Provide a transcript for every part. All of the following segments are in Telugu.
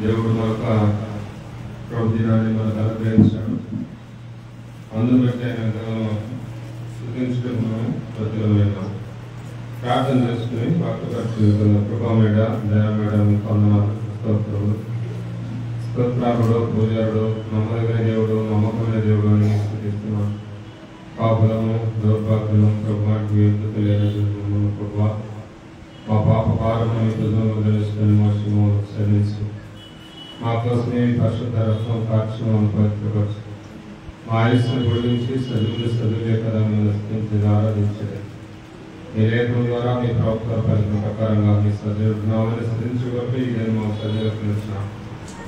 దేవుడు మరొక ప్రభు దినాన్ని మనకు అనుగ్రహించాడు. అందును బట్టి ఆయన స్తుతించడం మనం ప్రతిలో ప్రార్థన చేసుకుని వాక్యపరిచిన కృపామేడ దయామేడ వందనాలు స్తోత్రములు. స్తోత్రాలుడు పూజారుడు నమ్మదగిన దేవుడు నమ్మకమైన దేవుడు అని స్తుతిస్తున్నాను. పాపులము దౌర్భాగ్యులను ప్రభువానికి ఎందుకు తెలియదు ప్రభువా, మా పాప భారము ప్రజలను తెలుసుకొని మా శ్రమను శ్రమించు. మా కోసమే పరిశుద్ధ రత్నం కార్యక్రమాన్ని పవిత్రపరచు. మా ఆయుష్ను పొడిగించి చదువులే కదా మేము స్థితించి ఆరాధించలేదు. మీ లేఖనం ద్వారా మీ ప్రవక్తల పలికిన ప్రకారంగా మీ సజీవునామని స్థితించుకుంటూ ఈ నేను మా సజీవులకు నిలిచిన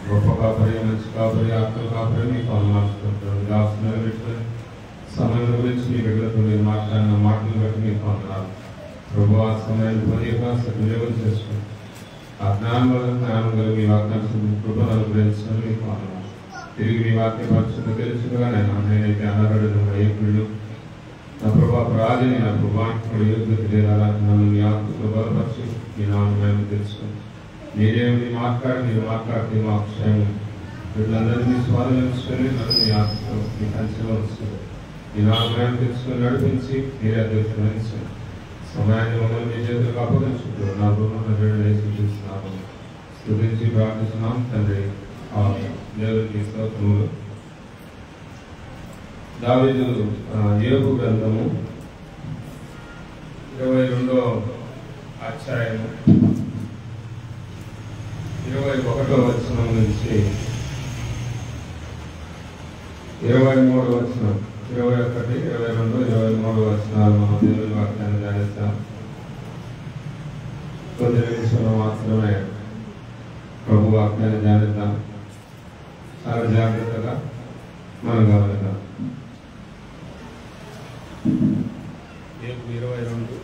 గొప్ప కాపరి, మంచి కాపరి, ఆత్మ కాపరి మీకు అనుమానిస్తుంటారు. దాస్తున్న సమయం గురించి మీ బిడ్డలతో మీరు మాట్లాడిన మాటలు బట్టి మీకు వందనాలు ప్రభు. ఆ సమయాన్ని పొందిగా సద్వినియోగం చేసుకుని ఆ జ్ఞానం కలిగి మీ వాక్యాన్ని కృపను అనుగ్రహించడం మీకు వందనాలు. తిరిగి మీ వాక్య పరిస్థితి తెలుసుగా నేనైతే అనర్హుడు అయ్యకుడు నా ప్రభా ప్రార్థన నా ప్రభానికి యోగ్యత లేదా నన్ను మీ ఆత్మతో బలపరిచి మీ నామం తెలుసుకుని మీరేమి మీరు మాట్లాడితే మా క్షేమం వీళ్ళందరినీ స్వాధీనించుకొని నన్ను మీ ఆత్మతో మీ కంచెలో వస్తుంది. మీ నామం తెలుసుకొని నడిపించి మీరే అధ్యక్షించండి. సమయాన్ని మమ్మల్ని మీ చేతులకు అప్పగించుకుంటారు. నా రుణం సూచిస్తున్నాము. స్తుతించి ప్రార్థిస్తున్నాం తండ్రి. దేవుడికి స్తోత్రములు. దావీదు యోబు గ్రంథము 22వ అధ్యాయము 21వ వచనం నుంచి 23వ వచనం 21, 22, 23 వచనాలు మనం దేవుని వాక్యాన్ని ధ్యానిస్తాం. కొద్ది నిమిషంలో మాత్రమే ప్రభు వాక్యాన్ని ధ్యానిద్దాం. చాలా జాగ్రత్తగా మనం గమనిద్దాం. 22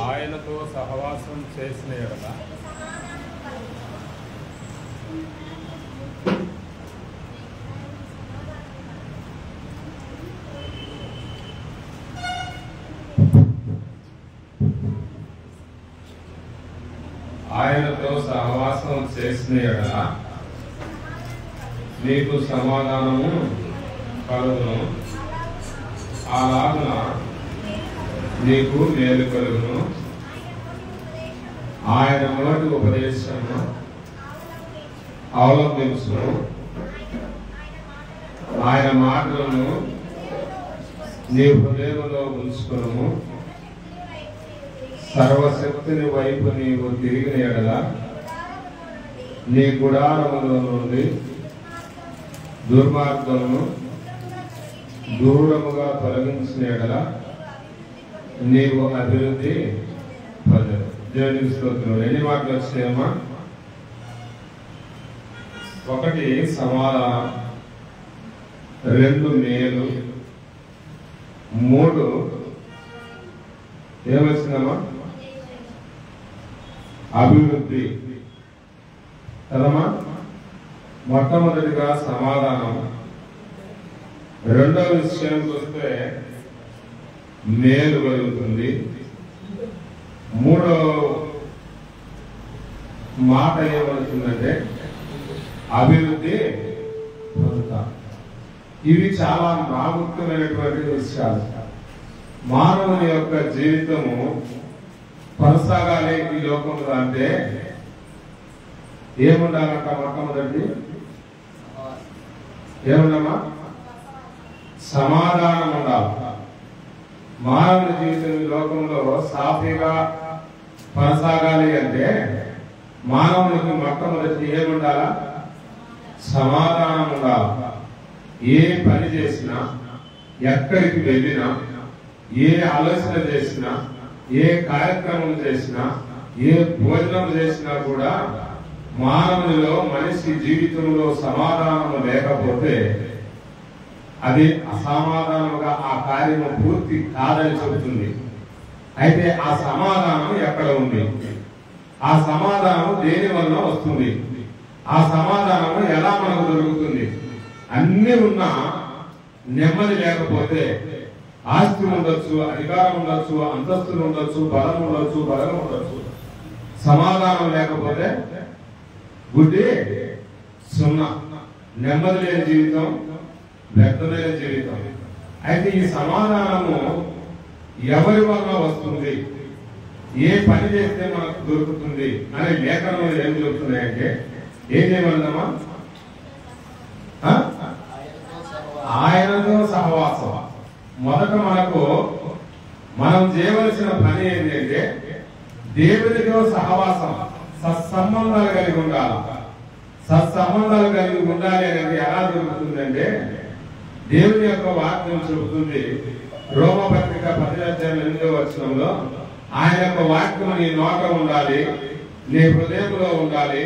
ఆయనతో సహవాసం చేసిన ఎడల నీకు సమాధానము కలుగును, అలాగున నీకు మేలు కలుగును. ఆయన మొదటి ఉపదేశము అవలంబించును, ఆయన మాటలను నీ హృదయంలో ఉంచుకును. సర్వశక్తిని వైపు నీవు తిరిగిన ఎడల నీ గుడారములో నుండి దుర్మార్గమును దూరముగా తొలగించిన ఎడల నీవు అభివృద్ధి పొందెదవు. దేవునికి స్తోత్రం. ఎన్ని మాటలు వచ్చాయమ్మా? 1 సమాధానం, 2 మేలు, 3 ఏమొచ్చిందమ్మా? అభివృద్ధి కదమ్మా. మొట్టమొదటిగా సమాధానం, రెండవ విషయం చూస్తే మేలు కలుగుతుంది, మూడో మాట ఏమవుతుందంటే అభివృద్ధి పొందుతా. ఇవి చాలా ప్రాముఖ్యమైనటువంటి విషయాలు. మానవుని యొక్క జీవితము కొనసాగాలి ఈ లోకంలో అంటే ఏముండాలంట? మొట్టమొదటి ఏముండమ్మా? సమాధానం ఉండాలి. మానవుని జీవితం ఈ లోకంలో సాఫీగా కొనసాగాలి అంటే మానవునికి మొట్టమొదటి ఏముండాలా? సమాధానం ఉండాలి. ఏ పని చేసినా, ఎక్కడికి వెళ్ళినా, ఏ ఆలోచన చేసినా, ఏ కార్యక్రమం చేసినా, ఏ భోజనం చేసినా కూడా మానవునిలో మనిషి జీవితంలో సమాధానం లేకపోతే అది అసమాధానంగా ఆ కార్యము పూర్తి కాదని చెబుతుంది. అయితే ఆ సమాధానం ఎక్కడ ఉంది? ఆ సమాధానం దేని వల్ల వస్తుంది? ఆ సమాధానం ఎలా మనకు దొరుకుతుంది? అన్ని ఉన్నా నెమ్మది లేకపోతే ఆస్తి ఉండొచ్చు, అధికారం ఉండొచ్చు, అంతస్తులు ఉండొచ్చు, బలం ఉండొచ్చు, బలం ఉండొచ్చు, సమాధానం లేకపోతే గుడ్డి సున్నా, నెమ్మది లేని జీవితం, వ్యర్థమైన జీవితం. అయితే ఈ సమాధానము ఎవరి వల్ల వస్తుంది, ఏ పని చేస్తే మనకు దొరుకుతుంది అనే లేఖనంలో ఏం చెబుతున్నాయంటే ఏం చేయమన్నామా? ఆయనతో సహవాసం. మొదట మనం చేయవలసిన పని ఏంటంటే దేవునితో సహవాసం, సత్సంబంధాలు కలిగి ఉండాలి. సత్సంబంధాలు కలిగి ఉండాలి అనేది ఎలా దొరుకుతుందంటే దేవుని యొక్క వాక్యం చెబుతుంది. రోమపత్రిక 10:8 ఆయన యొక్క వాక్యం నీ నోట ఉండాలి, నీ హృదయంలో ఉండాలి,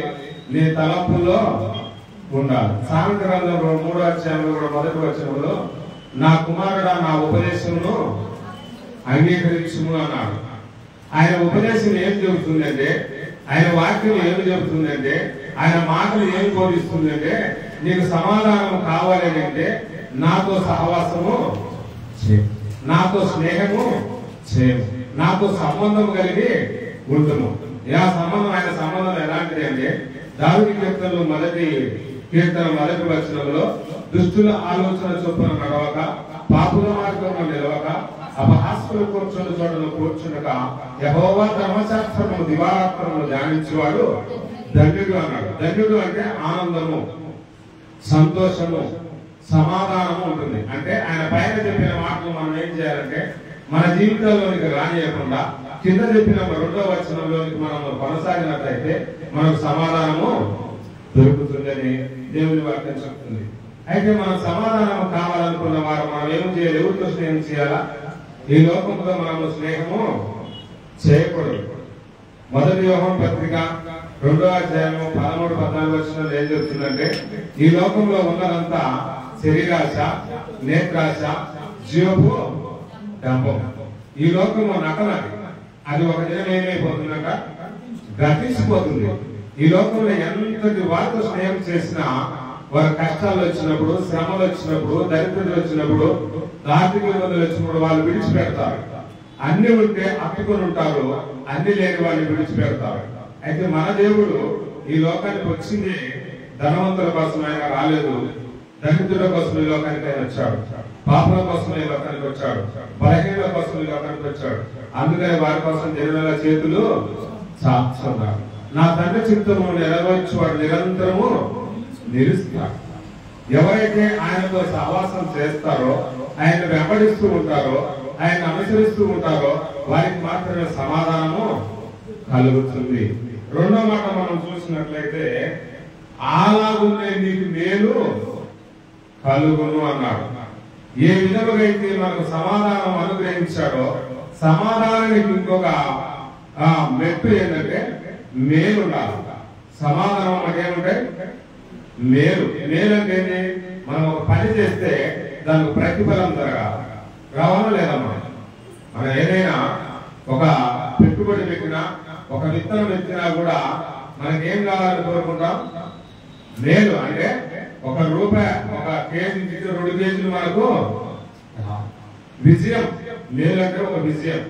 నీ తలపుల్లో ఉండాలి. సామెత గ్రంథం 3:1 నా కుమారుడా నా ఉపదేశమును అంగీకరించుము అన్నాడు. ఆయన ఉపదేశం ఏం చెబుతుందంటే, ఆయన వాక్యం ఏమి చెబుతుందంటే, ఆయన మాటలు ఏం బోధిస్తుందంటే నీకు సమాధానం కావాలని అంటే నాతో సహవాసము చేయము, నాతో స్నేహము చేయము, నాతో సంబంధం కలిగి ఉంటుము. ఆ సంబంధం, ఆయన సంబంధం ఎలాంటిది అంటే దావీదు కీర్తనలు 1:1 దుష్టుల ఆలోచన చొప్పున నడవక, పాపుల మార్గంలో నిలవక, అపహాస్యులు కూర్చున్న చోటను కూర్చుండక, యెహోవా ధర్మశాస్త్రము దివారాత్రములు ధ్యానించేవాడు ధన్యుడు అన్నాడు. ధన్యుడు అంటే ఆనందము, సంతోషము, సమాధానము ఉంటుంది. అంటే ఆయన పైన చెప్పిన మాటలు మనం ఏం చేయాలంటే మన జీవితంలోనికి రానియకుండా కింద చెప్పిన 2వ వచనంలోనికి మనం కొనసాగినట్లయితే మనకు సమాధానము దొరుకుతుందని దేవుని వాక్యం చెప్తుంది. అయితే మనం సమాధానం కావాలనుకున్న వారు మనం ఏం చేయాలి? ఎవరితో స్నేహం చేయాలా? ఈ లోకంలో మనము స్నేహము చేయకూడదు. 1 యోహాను పత్రిక 2:13-14 ఏం చెప్తుందంటే ఈ లోకంలో ఉన్నదంతా శరీరాశ, నేత్రాశ, జీవపు డంబం. ఈ లోకంలో నటనది, అది ఒక దినం ఏమైపోతుందంట? గతించిపోతుంది. ఈ లోకంలో ఎంతటి వారితో స్నేహం చేసినా వారి కష్టాలు వచ్చినప్పుడు, శ్రమలు వచ్చినప్పుడు, దరిద్రులు వచ్చినప్పుడు, ఆర్థిక ఇబ్బందులు వచ్చినప్పుడు వాళ్ళు విడిచిపెడతారు. అన్ని ఉంటే అట్టుకొని ఉంటారు, అన్ని లేని వాళ్ళు విడిచిపెడతారు. అయితే మన దేవుడు ఈ లోకానికి వచ్చింది ధనవంతుల కోసం ఆయన రాలేదు, దరిద్రుల కోసం ఈ లోకానికి ఆయన వచ్చాడు, పాపుల కోసం ఈ లోకానికి వచ్చాడు, బలహీనుల కోసం ఈ లోకానికి వచ్చాడు. అందుకని వారి కోసం జనుల చేతులు చాచున్నారు. నా తండ్రి చిత్తము నెరవేర్చు వాడు నిరంతరము నిలుస్తారు. ఎవరైతే ఆయనతో సహవాసం చేస్తారో, ఆయన వెంబడిస్తూ ఉంటారో, ఆయన అనుసరిస్తూ ఉంటారో వారికి మాత్రమే సమాధానము కలుగుతుంది. 2వ మాట మనం చూసినట్లయితే అలాగునే నీకు మేలు కలుగును అన్నాడు. ఏ విధముగా అయితే మనకు సమాధానం అనుగ్రహించాడో సమాధానానికి ఇంకొక మెట్టు ఏంటంటే మేలు ఉండాలి. సమాధానం అంటే ఏమంటే మేలు. మేలు అంటే మనం ఒక పని చేస్తే దానికి ప్రతిఫలం జరగాలి. రావాలా లేదా? మనం ఏదైనా ఒక పెట్టుబడి పెట్టినా, ఒక విత్తనం ఎత్తినా కూడా మనకేం కావాలని కోరుకుంటాం? మేలు. అంటే ₹1, 1 కేజీ 2 కేజీలు మనకు విజయం. మేలు అంటే ఒక విజయం.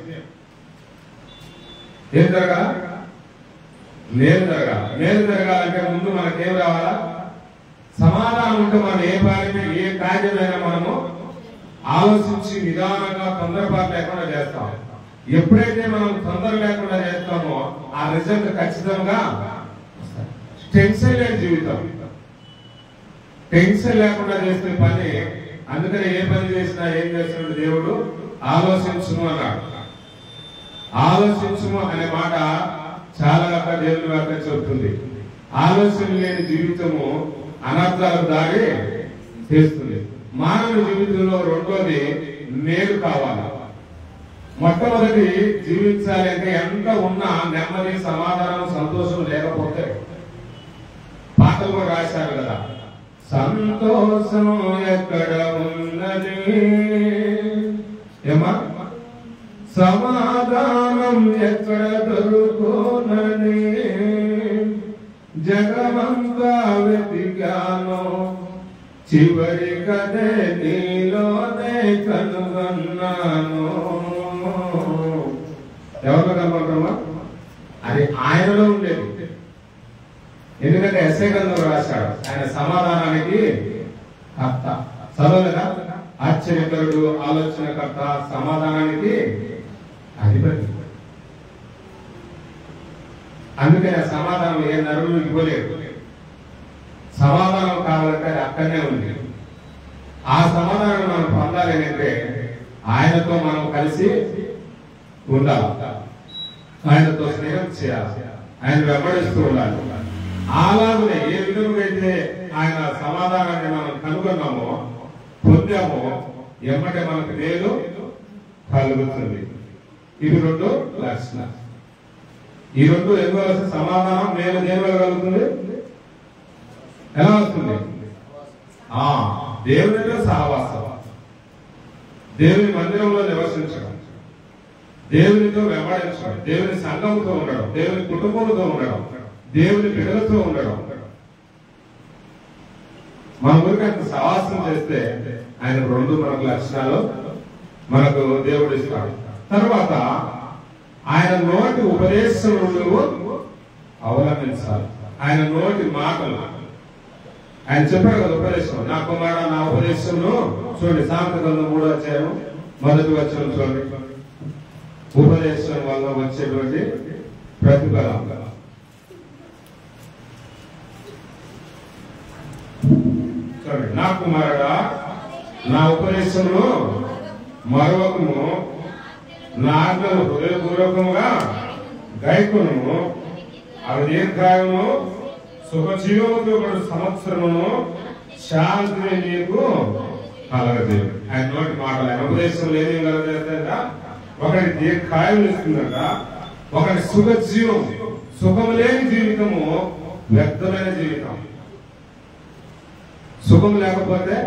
ఏం జరగాల? మేలు జరగాలి. మేలు జరగాలంటే ముందు మనకేం రావాలా? సమాధానం ఉంటే మనం ఏ కార్యమైనా మనము ఆలోచించి నిదానంగా తొందరపాటు లేకుండా చేస్తాం. ఎప్పుడైతే మనం తొందర లేకుండా చేస్తామో ఆ రిజల్ట్ ఖచ్చితంగా టెన్షన్ లేని జీవితం. టెన్షన్ లేకుండా చేసే పని. అందుకని ఏ పని చేసినా ఏం చేస్తున్నాడు దేవుడు? ఆలోచించుము అన్నాడు. ఆలోచించుము అనే మాట చాలా దేవుని వాక్యం చెబుతుంది. ఆలోచన లేని జీవితము అనర్థాలకు దారి చేస్తుంది. మానవ జీవితంలో 2వది మేలు కావాలి. మొట్టమొదటి జీవించాలి అంటే ఎంత ఉన్నా నెమ్మది, సమాధానం, సంతోషం లేకపోతే పాటలు కూడా రాశారు కదా, సంతోషం ఎక్కడ ఉన్నది ఏమా, సమాధానం ఎక్కడ దొరుకునని జగమంతా వెతికాను, చివరి కదే నీలోనే కనుగొన్నాను. ఎవరు కనుగొంటామా? అది ఆయనలో ఉండేది. ఎందుకంటే ఎస్ఐ గ్రంథంలో రాశాడు ఆయన సమాధానానికి కర్త. చదవలేదా? ఆశ్చర్యకరుడు, ఆలోచనకర్త, సమాధానానికి అధిపతి. అందుకని ఆ సమాధానం ఏ నరులు ఇవ్వలేదు. సమాధానం కావాలంటే అది అక్కడనే ఉంది. ఆ సమాధానం మనం పొందాలి అంటే ఆయనతో మనం కలిసి ఉండాలి, ఆయనతో స్నేహం చేయాలి, ఆయన వెంబడిస్తూ ఉండాలి. అలాగనే ఏ విధంగా అయితే ఆయన సమాధానాన్ని మనం కనుగొన్నామో, పొందామో, ఎమ్మటే మనకు మేలు కలుగుతుంది. ఇవి రెండు లక్షణాలు. ఈ రెండు ఎందుకు వస్తే సమాధానం మేలు దేని వల్ల కలుగుతుంది? ఎలా వస్తుంది? దేవునితో సహవాసం, దేవుని మందిరంలో నివసించడం, దేవునితో వెంబడించడం, దేవుని సంఘంతో ఉండడం, దేవుని కుటుంబంతో ఉండడం, దేవుని బిడ్డలతో ఉండడం. మన ఊరికి అంత సహవాసం చేస్తే ఆయన రెండు మనకు లక్షణాలు మనకు దేవుడు ఇస్తాడు. తర్వాత ఆయన నోటి ఉపదేశములు అవలంబించాలి. ఆయన నోటి మాటలు, ఆయన చెప్పాడు కదా ఉపదేశం, నా కుమారుడా నా ఉపదేశంలో చూడండి, సామెతలు 3వ అధ్యాయం 1వ వచనం చూడండి. ఉపదేశం వల్ల వచ్చేటువంటి ప్రతిఫలం. చూడండి, నా కుమారుడా నా ఉపదేశంలో మరొకము, నా ఆజ్ఞలు హృదయపూర్వకంగా గైకొనుము, అవి దీర్ఘాయును సుఖజీవముతో సంవత్సరమును శాంతిని నీకు కలగజేయు. ఆయన నోటి మాటలు, ఆయన ఉపదేశంలో ఏమేమి కలగజేస్తాయంట? ఒకటి దీర్ఘాయువు ఇస్తుందంట, ఒకటి సుఖజీవం. సుఖం లేని జీవితము వ్యర్థమైన జీవితం. సుఖం లేకపోతే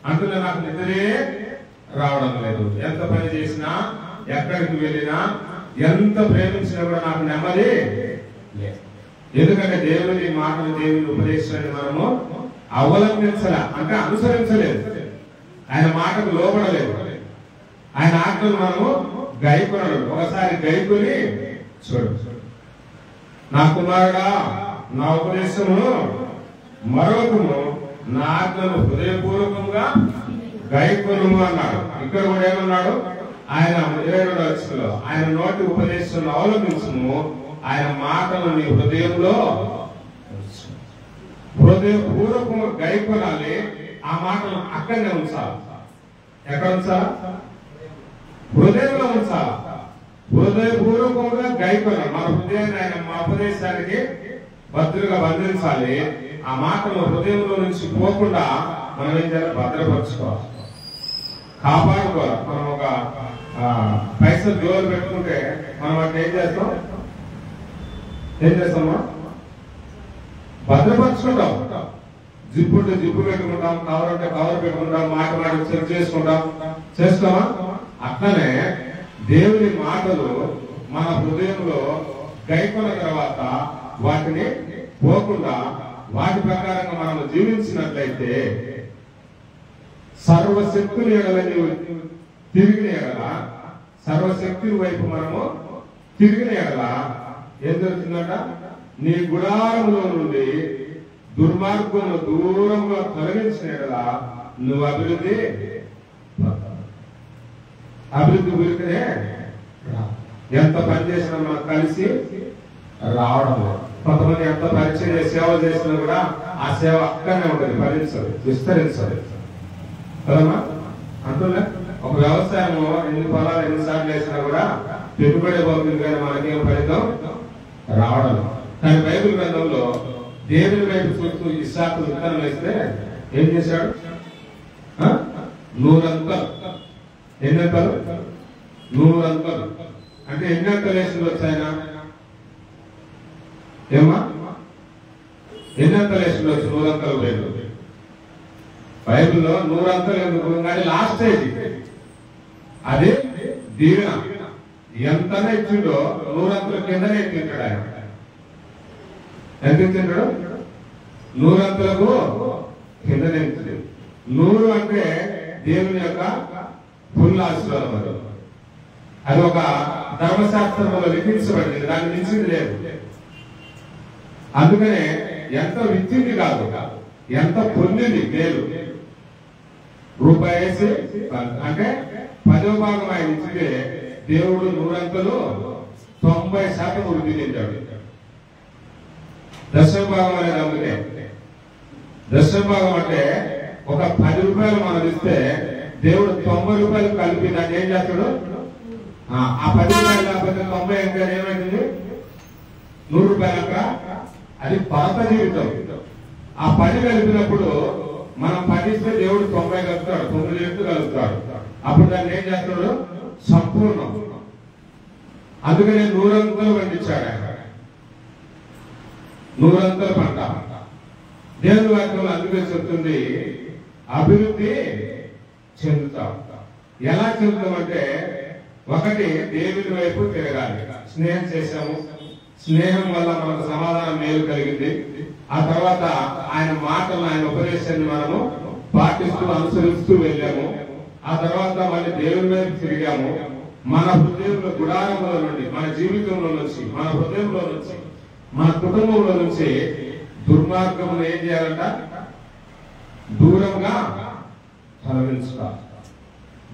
అందులో నాకు నిద్రే రావడం లేదు, ఎంత పని చేసినా, ఎక్కడికి వెళ్ళినా, ఎంత ప్రేమించినా కూడా నాకు నెమ్మది లేదు. ఎందుకంటే దేవుని మాటలు, దేవుని ఉపదేశాన్ని మనము అవలంబించలే, అంటే అనుసరించలేదు, ఆయన మాటకు లోబడలేదు, ఆయన ఆజ్ఞలు మనము గైకొనడు. ఒకసారి గైకొని చూడు, నా కుమారుడా నా ఉపదేశమును మరొకము, నా ఆజ్ఞలు హృదయపూర్వకంగా గైకొనుము అన్నాడు. ఇక్కడ కూడా ఏమన్నాడు? ఆయన 22వ వచనంలో ఆయన నోటి ఉపదేశం అవలంబించుము, ఆయన మాటలు నీ హృదయంలో హృదయపూర్వకంగా గైకొనాలి. ఆ మాటలు అక్కడనే ఉంచాలి. ఎక్కడ ఉంచాలా? హృదయంలో ఉంచాలి. హృదయపూర్వకంగా గైకొనాలి. మన హృదయాన్ని ఆయన మా ఉపదేశానికి భద్రంగా బంధించాలి. ఆ మాటలు హృదయంలో నుంచి పోకుండా మనం ఏం చేయాలి? భద్రపరచుకోవాలి, కాపాడుకోవాలి. మనం ఒక పైసలు జోలు పెట్టుకుంటే మనం వాటిని ఏం చేస్తామా? భద్రపరచుకుంటాం. జిప్పు ఉంటే జిప్పు పెట్టుకుంటాం, కవర్ ఉంటే కవర్ పెట్టుకుంటాం, మాట చెక్ చేస్తామా? అట్లనే దేవుని మాటలు మన హృదయంలో గైకొన్న తర్వాత వాటిని పోకుండా వాటి ప్రకారంగా మనం జీవించినట్లయితే సర్వశక్తుని ఎడల నీవు తిరిగిన ఎడల, సర్వశక్తుని వైపు మనము తిరిగిన ఎడల ఏం జరుగుతుందట? నీ గుడారంలో నుండి దుర్మార్గమును దూరంగా తొలగించిన ఎడల నువ్వు అభివృద్ధి ఉరికనే ఎంత పని చేసినా మనం కలిసి రావడం. కొంతమంది ఎంత పరిచయం సేవ చేసినా కూడా ఆ సేవ అక్కడనే ఉంటుంది, ఫలించదు, విస్తరించదు కదమ్మా. అంటున్నా ఒక వ్యవసాయం ఎన్ని పొలాలు ఎన్నిసార్లు వేసినా కూడా పెట్టుబడి పోతుంది, కానీ మనకేం ఫలితం రావడం. కానీ బైబిల్ గ్రంథంలో దేవుని వైపు చూస్తూ ఇస్సాకు విత్తనం వేస్తే ఏం చేశాడు? 100 అంతలు. ఎన్ని అంతలు? 100 అంతలు. అంటే ఎన్ని అంతలు వేసింది వచ్చాయన? ఏమా ఎన్ని అంతలు వేసిండొచ్చు? 100 అంతలు లేదు బైబిల్లో. 100 అంతలు ఎందుకు? కానీ లాస్ట్ స్టేజ్ అదే దీవెన. ఎంతనే ఇచ్చిండో 100 అంతల కిందనే ఎత్తింటాడు ఆయన. ఎంత ఇచ్చింటాడు? 100 అంతలకు కిందనే ఇచ్చింది. 100 అంటే దేవుని యొక్క ఫుల్ ఆశీర్వాదం. అది ఒక ధర్మశాస్త్రంలో లిఖించబడింది, దాన్ని మించింది లేదు. అందుకనే ఎంత విచ్చింది కాదు, ఎంత పొందింది మేలు. రూపాయి వేసి అంటే 10వ భాగం ఆయన ఇచ్చితే దేవుడు 100 90% వృద్ధి చెందాడు. దశమ భాగం అనేది అందుకే దశమ భాగం అంటే ఒక 10 రూపాయలు మనం ఇస్తే దేవుడు 90 రూపాయలు కలిపి దాన్ని ఏం చేస్తాడు? ఆ 10 రూపాయలు లేకపోతే 90 ఇంకా ఏమైంది? 100 రూపాయలు అక్కడ. అది పాత జీవితం. ఆ 10 కలిపినప్పుడు మనం 10 ఇస్తే దేవుడు 90 కలుపుతాడు, 9 రెట్లు కలుపుతాడు. అప్పుడు దాన్ని ఏం చేస్తాడు? సంపూర్ణం. అందుకనే 100 అంతలు పండించాడు ఆయన. 100 అంతలు పంట. దేవుని వాక్యంలో అందుకే చెప్తుంది అభివృద్ధి చెందుతాం. ఎలా చెందుతామంటే ఒకటి దేవుని వైపు తిరగాలి. స్నేహం చేశాము, స్నేహం వల్ల మనకు సమాధానం మేలు కలిగింది. ఆ తర్వాత ఆయన మాటలను ఆయన ఉపదేశాన్ని మనము పాటిస్తూ అనుసరిస్తూ వెళ్ళాము. ఆ తర్వాత మళ్ళీ దేవుని వైపు తిరిగాము. మన హృదయంలో గుడారంలో నుండి, మన జీవితంలో నుంచి, మన హృదయంలో నుంచి, మన కుటుంబంలో నుంచి దుర్మార్గమును ఏం చేయాలంట? దూరంగా తొలగించుకోవాలి.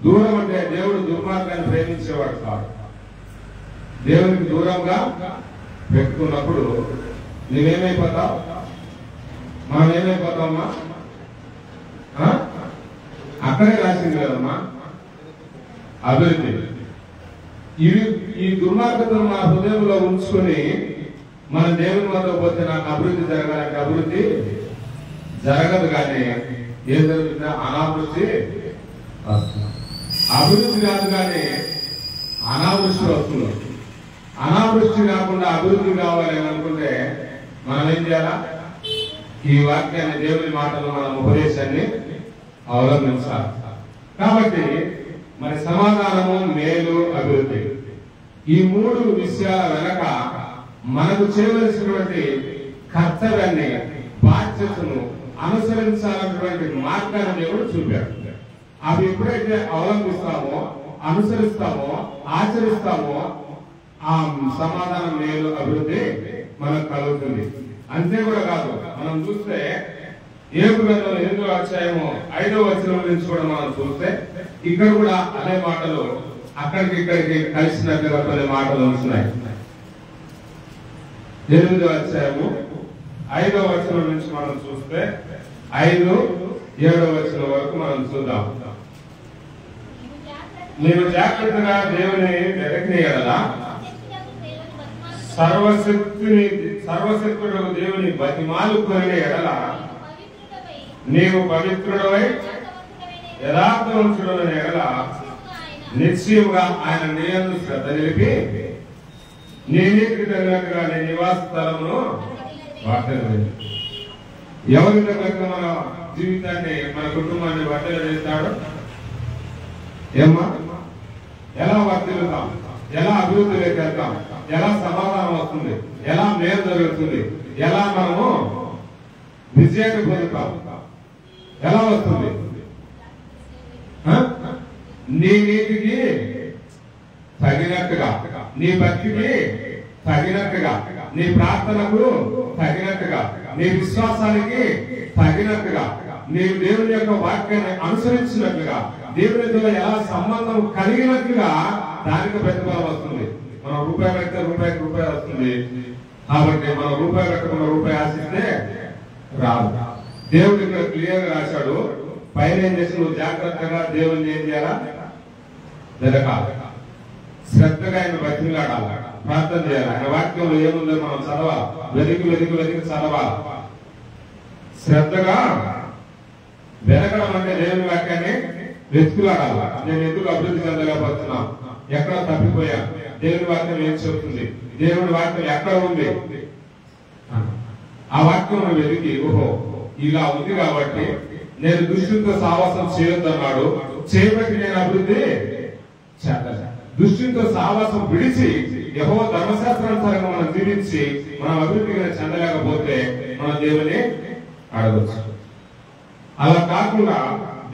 దూరం అంటే దేవుడు దుర్మార్గాన్ని ప్రేమించేవాడు కాదు. దేవునికి దూరంగా పెట్టుకున్నప్పుడు నువ్వేమైపోతావు? మనం ఏమైపోతావమ్మా? అక్కడే రాసింది కదమ్మా అభివృద్ధి. ఈ దుర్మార్గతను మన హృదయంలో ఉంచుకొని మన దేవుని వద్ద పోతే నాకు అభివృద్ధి జరగాలంటే అభివృద్ధి జరగదు. కానీ ఏం జరుగుతుందా? అనావృష్టి వస్తుంది. అభివృద్ధి కాదు కానీ అనావృష్టి వస్తుంది. అనావృష్టి కాకుండా అభివృద్ధి కావాలి అని అనుకుంటే మనం ఏం చేయాలా? ఈ వాక్యాన్ని, దేవుని మాటలు, మన ఉపదేశాన్ని అవలంబించాలి. కాబట్టి మరి సమాధానము, మేలు, అభివృద్ధి, ఈ 3 విషయాల వెనక మనకు చేయవలసినటువంటి కర్తవ్యాన్ని, బాధ్యతను, అనుసరించాలన్నటువంటి మార్గాన్ని దేవుడు చూపాడు. అవి ఎప్పుడైతే అవలంబిస్తామో, అనుసరిస్తామో, ఆచరిస్తామో ఆ సమాధానం, మేలు, అభివృద్ధి మనకు కలుగుతుంది. అంతే కూడా కాదు, మనం చూస్తే ఏబు గ్రంథం 8వ అధ్యాయము 5వ వచనం నుంచి కూడా మనం చూస్తే ఇక్కడ కూడా అదే మాటలు అక్కడికి ఇక్కడికి కలిసినట్టుగా కొన్ని మాటలు ఉంటున్నాయి. 8వ అధ్యాయము 5వ వచనం నుంచి మనం చూస్తే 5, 7వ వచనం వరకు మనం చూద్దాం. నేను జాగ్రత్తగా దేవుని వెతకని ఎడల సర్వశక్తుడు దేవుని బతిమాలుకునే ఎడల నీవు పవిత్రుడవై యథార్థవంతుడైన ఎడల నిశ్చయముగా ఆయన నీయందు శ్రద్ధ నిలిపి నీ నీతికి తగినట్టుగా నీ నివాస స్థలమును వర్ధనవేయును. ఎవరి తగ్గట్టుగా మన జీవితాన్ని, మన కుటుంబాన్ని వర్ధన చేస్తాడు? ఏమ్మా? ఎలా వర్ధిల్లుతాం? ఎలా అభివృద్ధిలోకి వెళ్తాం? ఎలా సమాధానం వస్తుంది? ఎలా మేలు జరుగుతుంది? ఎలా మనము విజయాన్ని పొందుతాం? ఎలా వస్తుంది? నీ నీతికి తగినట్టుగా, నీ భక్తికి తగినట్టుగా, నీ ప్రార్థనకు తగినట్టుగా, నీ విశ్వాసానికి తగినట్టుగా, నీ దేవుని యొక్క వాక్యాన్ని అనుసరించినట్లుగా, దేవునితో ఎలా సంబంధం కలిగినట్లుగా దానికి ప్రతిఫలం వస్తుంది. మనం రూపాయి పెడితే రూపాయికి రూపాయి వస్తుంది. కాబట్టి మనం రూపాయి పెట్టకుండా రూపాయి ఆశిస్తే రాదు. దేవుడు ఇక్కడ క్లియర్ గా రాశాడు. పైన ఏం చేసి నువ్వు జాగ్రత్తగా దేవుని ఏం చేయాలా? వెతకాలి. శ్రద్ధగా ఆయన బతిలాడాలి, ప్రార్థన చేయాలి. ఆయన వాక్యంలో ఏముందో మనం చదవాలి. వెతికి వెతికి వెతికి చదవాలి. శ్రద్ధగా వెనకడం అంటే దేవుని వాక్యాన్ని వెతుకులాడాలి. నేను ఎందుకు అభివృద్ధి చెందలేకపోతున్నా? ఎక్కడ తప్పిపోయా? దేవుని వాక్యం ఏం చెప్తుంది? దేవుని వాక్యం ఎక్కడ ఉంది? ఆ వాక్యం వెతికి, ఓహో ఇలా ఉంది కాబట్టి నేను దుష్టులతో సావాసం చేయొద్దన్నాడు, చేయబట్టి నేను అభివృద్ధి చేద్దాను. దుష్టులతో సావాసం విడిచి యెహోవా ధర్మశాస్త్రానుసారంగా మనం జీవించి మనం అభివృద్ధిగా చెందలేకపోతే మన దేవుని అడగచ్చు. అలా కాకుండా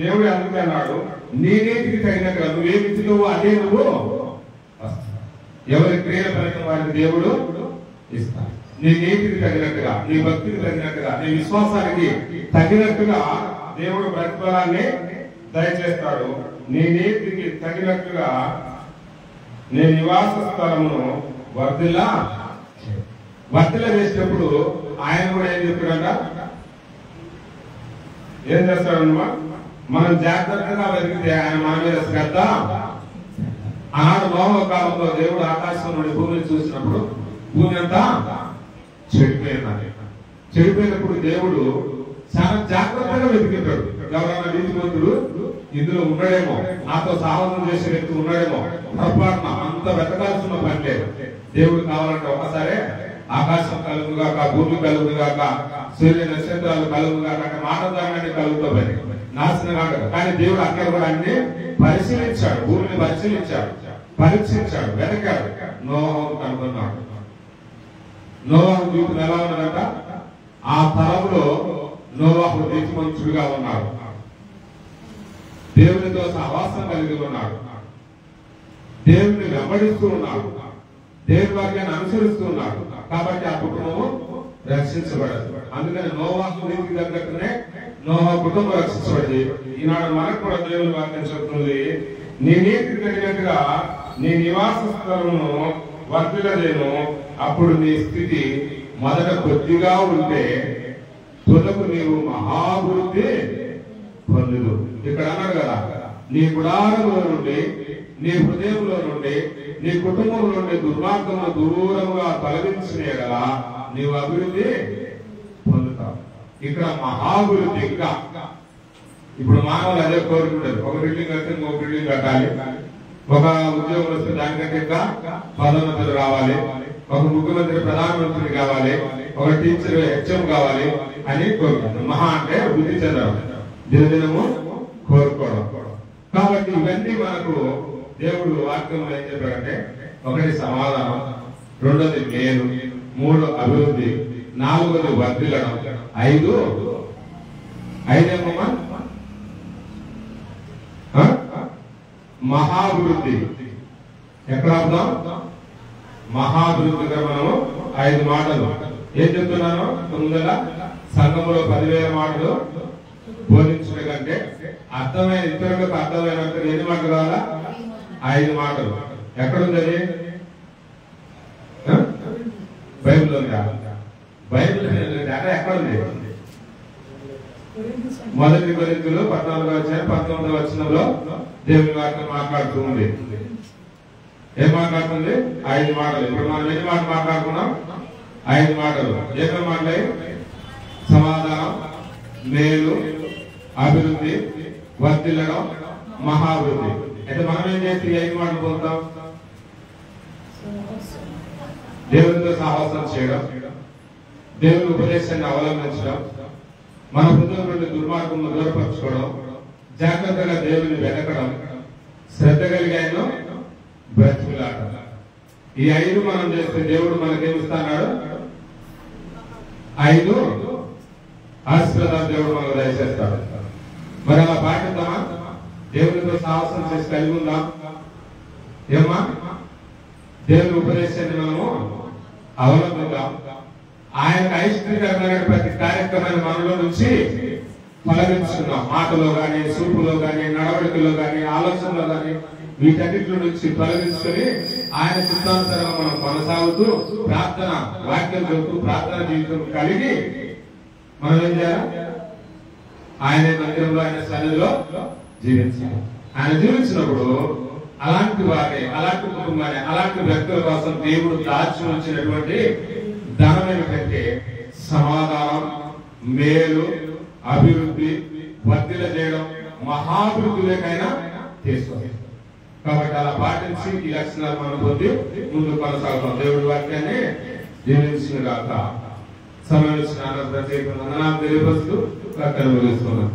దేవుడు అందుకే అన్నాడు, నీ నీతికి తగినట్టుగా నువ్వేమి ఇచ్చినవో అదే నువ్వు ఎవరి క్రియల ఫలితం వారికి దేవుడు ఇస్తాడు. నీ నీతికి తగినట్టుగా, నీ భక్తికి తగినట్టుగా, నీ విశ్వాసానికి తగినట్టుగా దేవుడు ప్రతిఫలాన్ని దయచేస్తాడు. నీ నీతికి తగినట్టుగా నీ నివాస స్థలమును వర్ధిల్ల చేసినప్పుడు ఆయన కూడా ఏం చెప్పాడంట, ఏం చేస్తాడన్నమా, మనం జాగ్రత్తగా వెతికితే ఆయన మన మీద శ్రద్ధ. ఆనాడు నోహ కాలంలో దేవుడు ఆకాశం నుండి భూమిని చూసినప్పుడు భూమి అంతా చెడిపోయిందని. చెడిపోయినప్పుడు దేవుడు చాలా జాగ్రత్తగా వెతికింటాడు. ఎవరైనా నీతిమంతుడు ఇందులో ఉన్నాడేమో, నాతో సాహసం చేసే వ్యక్తి ఉన్నాడేమో, పొరపాటున అంత వెతకాల్సిన పని లేదు. దేవుడు కావాలంటే ఒకసారి ఆకాశం కలుగుగాక, భూమి కలుగుగాక, సూర్య నక్షత్రాలు కలుగుగాక అంటే మాట దాన్ని కలుగుతాయి, నాశనం కాదు. కానీ దేవుడు అక్కడ కూడా అన్ని పరిశీలించాడు, భూమిని పరిశీలించాడు, పరీక్షించాడు, వెతకాడు. నోహను కనుగొన్నాడు. నోహు జీవితం ఎలా ఉన్నదంట, ఆ తరంలో నోహు నీతిమంతుడిగా ఉన్నాడు, దేవునితో సహవాసం కలిగి ఉన్నాడు, దేవుని వెంబడిస్తూ ఉన్నాడు, దేవుని వాక్యాన్ని అనుసరిస్తూ ఉన్నాడు. కాబట్టి ఆ కుటుంబము రక్షించబడదు. అందుకని నోవాహు నీతికి తగ్గట్టునే నోహా కుటుంబం రక్షించబడింది. ఈనాడు మనకు కూడా దేవుని వాక్యం చెప్తుంది, నీ నీతికి తగినట్టుగా నీ నివాస స్థలమును వర్ధిల్లజేయును. అప్పుడు నీ స్థితి మొదట కొద్దిగా ఉంటే తుదకు నీవు మహాభివృద్ధి పొందుదు. ఇక్కడ అన్నాడు కదా, నీ గుడారంలో నుండి, నీ హృదయంలో నుండి, నీ కుటుంబంలో నుండి దుర్మార్గము దూరంగా తొలగించిన ఎడల నీవు అభివృద్ధి పొందుతావు. ఇక్కడ మహాభివృద్ధి. ఇంకా ఇప్పుడు మానవులు అదే కోరుకుంటారు, ఒక బిల్డింగ్ కడితే ఇంకొక బిల్డింగ్ కట్టాలి, ఒక ఉద్యోగం వస్తే దానికంటే ఇంకా పదోన్నతులు రావాలి, ఒక ముఖ్యమంత్రి ప్రధానమంత్రి కావాలి, ఒక టీచర్ హెచ్ఎం కావాలి అని కోరుకుంటారు. మహా అంటే వృద్ధి చెందడం, దినదినము కోరుకోవడం. కాబట్టి ఇవన్నీ మనకు దేవుడు వాక్యంలో ఏం చెప్పాడంటే, ఒకటి సమాధానం, రెండోది మేలు, మూడు అభివృద్ధి, నాలుగోది వర్ధిల్లడం, ఐదేమమ్మా మహాభివృద్ధి. ఎక్కడ అర్థం? మహాభివృద్ధిగా మనము 5 మాటలు ఏం చెప్తున్నాను, ముందల సంఘంలో 10,000 మాటలు బోధించిన కంటే అర్థమైన ఇతరులకు అర్థమైనంత ఎన్ని మాటలు కావాలా? 5 మాటలు. ఎక్కడుంది అది? బైబిల్లో బైబిల్ అంటే ఎక్కడుంది? మొదటి కొరింథీయులు 14:19 దేవుని వాక్యం మాట్లాడుతూ ఉంది. ఏం మాట్లాడుతుంది? 5 మాటలు. ఇప్పుడు మనం ఎన్ని మాటలు మాట్లాడుకున్నాం? 5 మాటలు. ఏమేమి మాటలే? సమాధానం, మేలు, అభివృద్ధి, వర్ధిల్లడం, మహాభివృద్ధి. అయితే మనం ఏం చేస్తే 5 మాటలు పొందుతాం? దేవునితో సహవాసం చేయడం, దేవుని ఉపదేశాన్ని అవలంబించడం, మన హృదయం నుండి దుర్మార్గం దూరపరచుకోవడం, జాగ్రత్తగా దేవుని వెతకడం, శ్రద్ధ కలిగి ఆయన బ్రతికిలాడడం. ఈ 5 మనం చేస్తే దేవుడు మనకేమిస్తున్నాడు? 5 ఆశీర్వాదాలు దేవుడు మనకు దయచేస్తాడు. మరి అలా పాటిద్దామా? దేవునితో సాహసం చేసి కలిగి ఉందాం. ఏమా? దేవుని ఉపదేశాన్ని మనము అవలంబిద్దాం. ఆయన ఐశ్వర్యకరమైన ప్రతి కార్యక్రమాన్ని మనలో నుంచి తొలగించుకున్నాం. మాటలో గాని, చూపులో గాని, నడవడికలో గాని, ఆలోచనలో గాని, వీటన్నిటి నుంచి తొలగించుకొని ఆయన చిత్తానుసారంగా మనం కొనసాగుతూ ప్రార్థన వాక్యం చెబుతూ ప్రార్థన జీవితం కలిగి మనం ఏం చేయాలి? ఆయన మందిరంలో, ఆయన సన్నిధిలో జీవించాలి. ఆయన జీవించినప్పుడు అలాంటి వారి, అలాంటి కుటుంబాన్ని, అలాంటి వ్యక్తుల కోసం దేవుడు దాచి ఉంచినటువంటి ధనం ఏమిటంటే సమాధానం, మేలు, అభివృద్ధి, వర్ధిల్ల చేయడం, మహాభివృద్ధిలోకైనా తీసుకోవాలి. కాబట్టి అలా పాటించి ఈ లక్షణాలు మనం పొంది ముందు కొనసాగుతాం. దేవుడి వాక్యాన్ని జీవించిన కాక సమయం ప్రత్యేకంగా తెలియపరుస్తూ ప్రకటన ముగిస్తున్నాం.